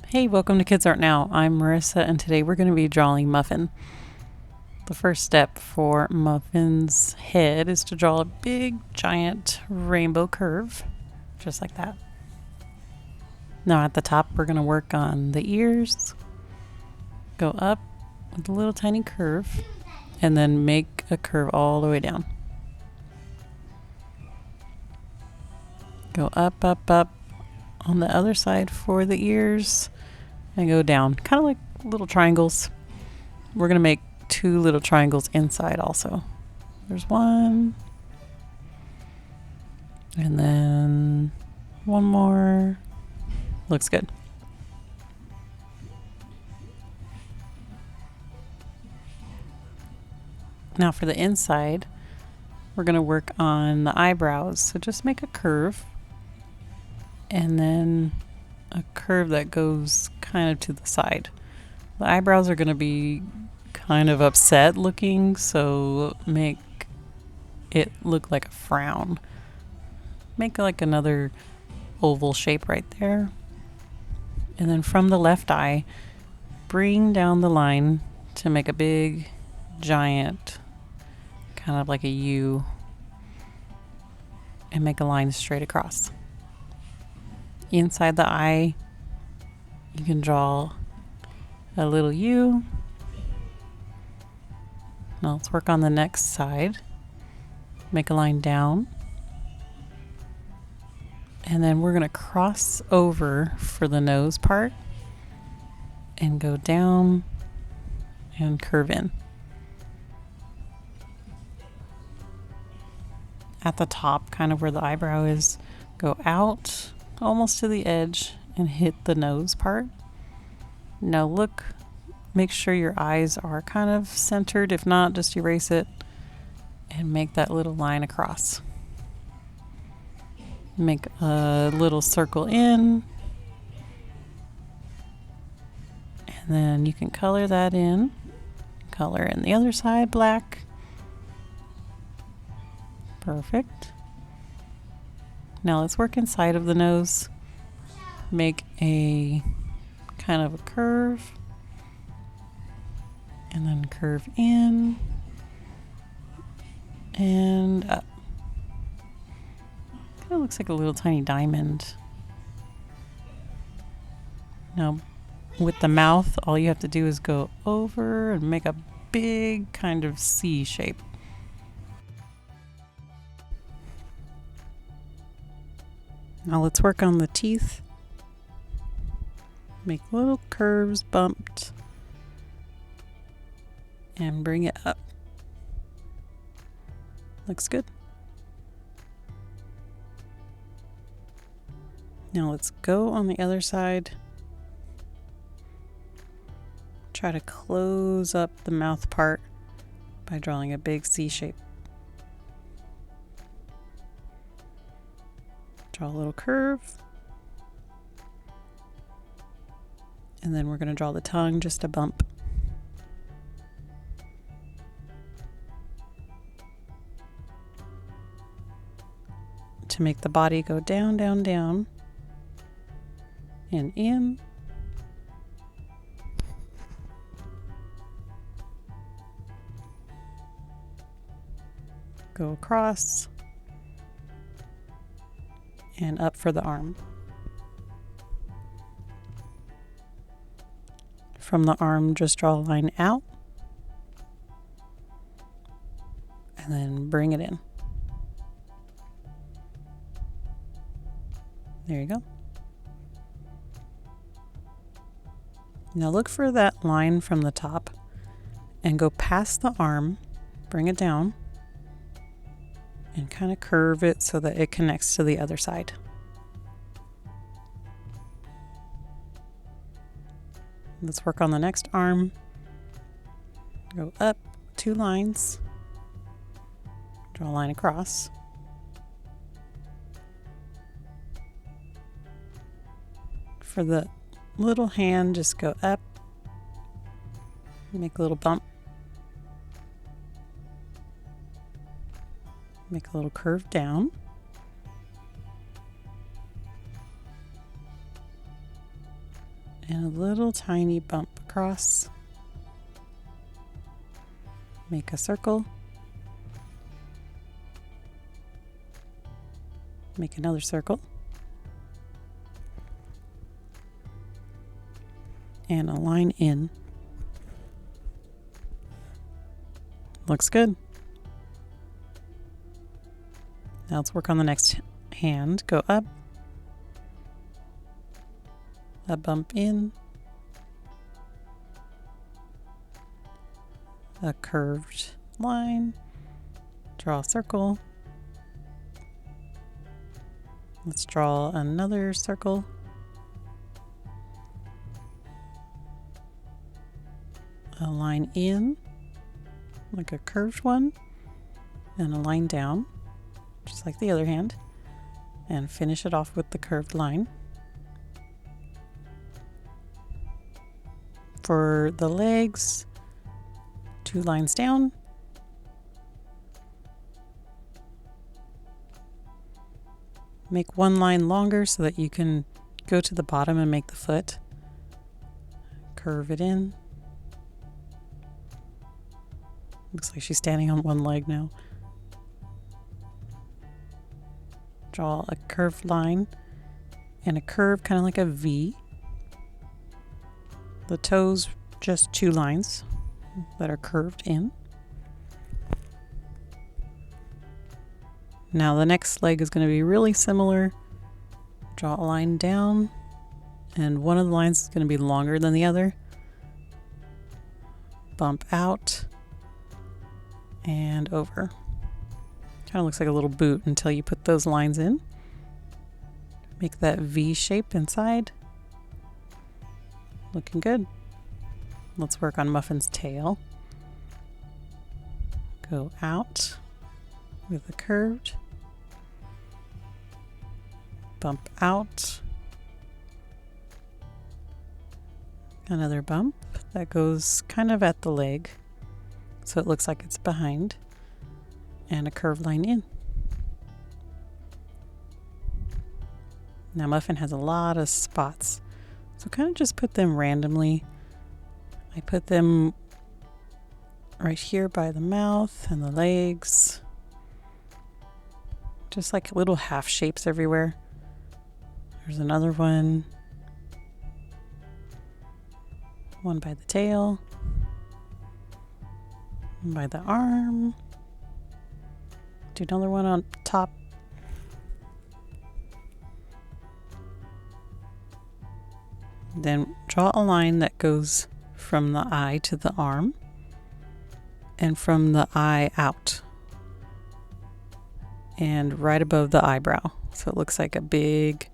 Hey, welcome to Kids Art Now. I'm Marissa, and today we're going to be drawing Muffin. The first step for Muffin's head is to draw a big, giant rainbow curve, just like that. Now at the top, we're going to work on the ears, go up with a little tiny curve, and then make a curve all the way down. Go up, up, up on the other side for the ears, and go down, kind of like little triangles. We're going to make 2 little triangles inside also. There's one, and then one more. Looks good. Now for the inside, we're going to work on the eyebrows. So just make a curve, and then a curve that goes kind of to the side. The eyebrows are going to be kind of upset looking, so make it look like a frown. Make like another oval shape right there. And then from the left eye, bring down the line to make a big, giant, kind of like a U, and make a line straight across. Inside the eye, you can draw a little U. Now let's work on the next side. Make a line down. And then we're going to cross over for the nose part and go down and curve in. At the top, kind of where the eyebrow is, go out almost to the edge and hit the nose part. Now look, make sure your eyes are kind of centered. If not, just erase it and make that little line across. Make a little circle in, and then you can color that in. Color in the other side black. Perfect. Now let's work inside of the nose. Make a kind of a curve, and then curve in and up. It looks like a little tiny diamond. Now, with the mouth, all you have to do is go over and make a big kind of C shape. Now let's work on the teeth. Make little curves, bumped, and bring it up. Looks good. Now let's go on the other side. Try to close up the mouth part by drawing a big C shape. Draw a little curve. And then we're going to draw the tongue, just a bump. To make the body go down, down, down, and in. Go across and up for the arm. From the arm, just draw a line out and then bring it in. There you go. Now look for that line from the top and go past the arm, bring it down, and kind of curve it so that it connects to the other side. Let's work on the next arm. Go up 2 lines, draw a line across. For the little hand, just go up, make a little bump, make a little curve down, And a little tiny bump across. Make a circle. Make another circle. And a line in. Looks good. Now let's work on the next hand. Go up. A bump in. A curved line. Draw a circle. Let's draw another circle. A line in, like a curved one, and a line down, just like the other hand, and finish it off with the curved line. For the legs, 2 lines down, make 1 line longer so that you can go to the bottom and make the foot. Curve it in. Looks like she's standing on 1 leg now. Draw a curved line and a curve kind of like a V. The toes, just 2 lines that are curved in. Now the next leg is going to be really similar. Draw a line down, and one of the lines is going to be longer than the other. Bump out and over. Kind of looks like a little boot until you put those lines in. Make that V shape inside. Looking good. Let's work on Muffin's tail. Go out with the curved. Bump out. Another bump that goes kind of at the leg, so it looks like it's behind, and a curved line in. Now Muffin has a lot of spots, so kind of just put them randomly. I put them right here by the mouth and the legs, just like little half shapes everywhere. There's another one. One by the tail. One by the arm. Do another one on top. Then draw a line that goes from the eye to the arm and from the eye out and right above the eyebrow. So it looks like a big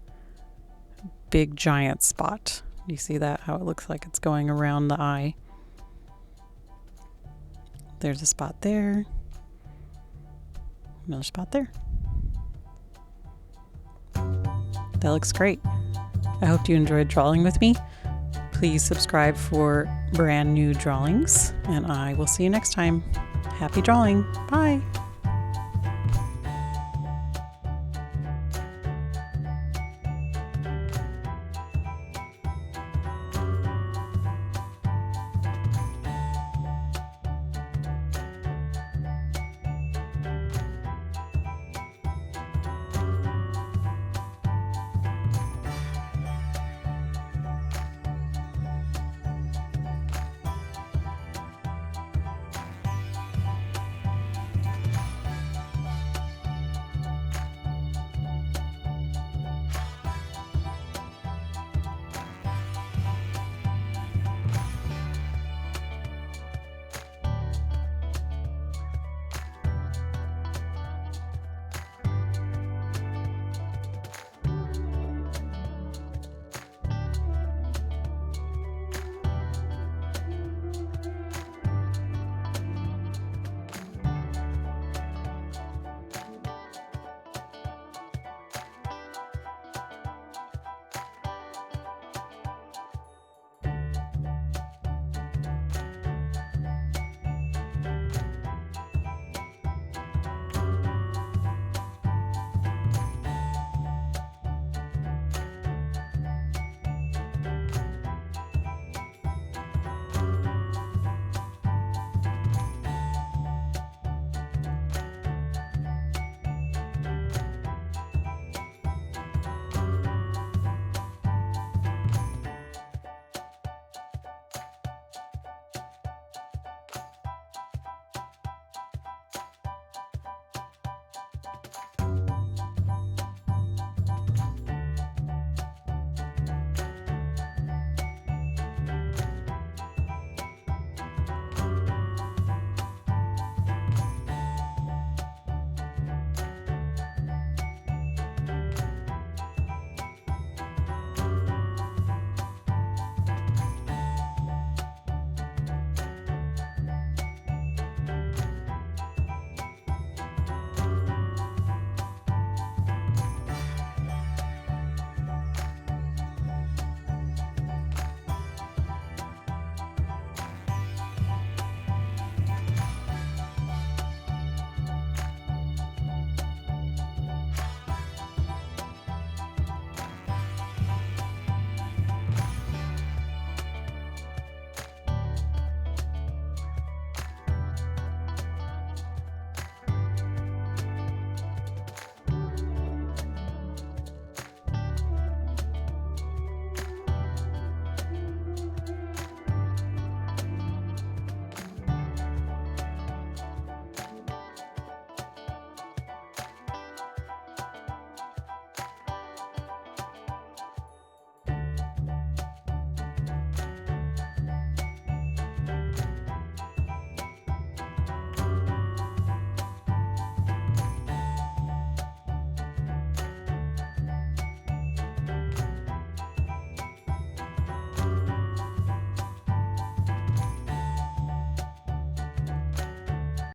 giant spot. You see that? How it looks like it's going around the eye. There's a spot there. Another spot there. That looks great. I hope you enjoyed drawing with me. Please subscribe for brand new drawings, and I will see you next time. Happy drawing. Bye.